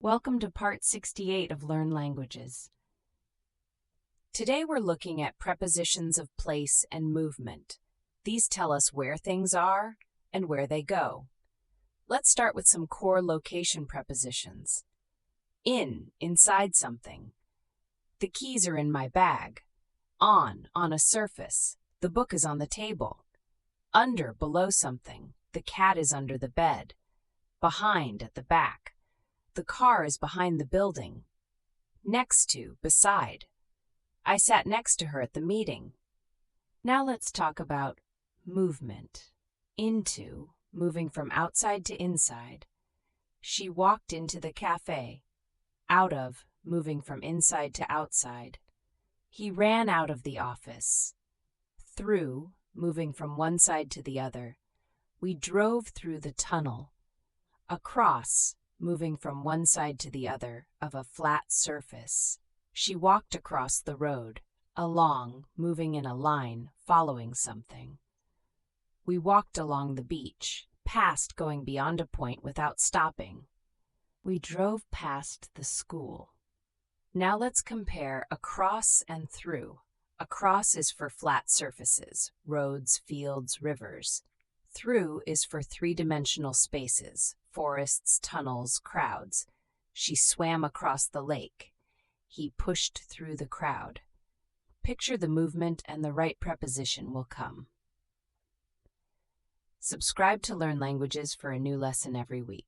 Welcome to Part 68 of Learn Languages. Today we're looking at prepositions of place and movement. These tell us where things are and where they go. Let's start with some core location prepositions. Inside something. The keys are in my bag. On a surface. The book is on the table. Under, below something. The cat is under the bed. Behind, at the back. The car is behind the building. Next to, beside. I sat next to her at the meeting. Now let's talk about movement. Into, moving from outside to inside. She walked into the cafe. Out of, moving from inside to outside. He ran out of the office. Through, moving from one side to the other. We drove through the tunnel. Across, moving from one side to the other of a flat surface. She walked across the road. Along, moving in a line, following something. We walked along the beach, past going beyond a point without stopping. We drove past the school. Now let's compare across and through. Across is for flat surfaces, roads, fields, rivers. Through is for three-dimensional spaces, forests, tunnels, crowds. She swam across the lake. He pushed through the crowd. Picture the movement and the right preposition will come. Subscribe to Learn Languages for a new lesson every week.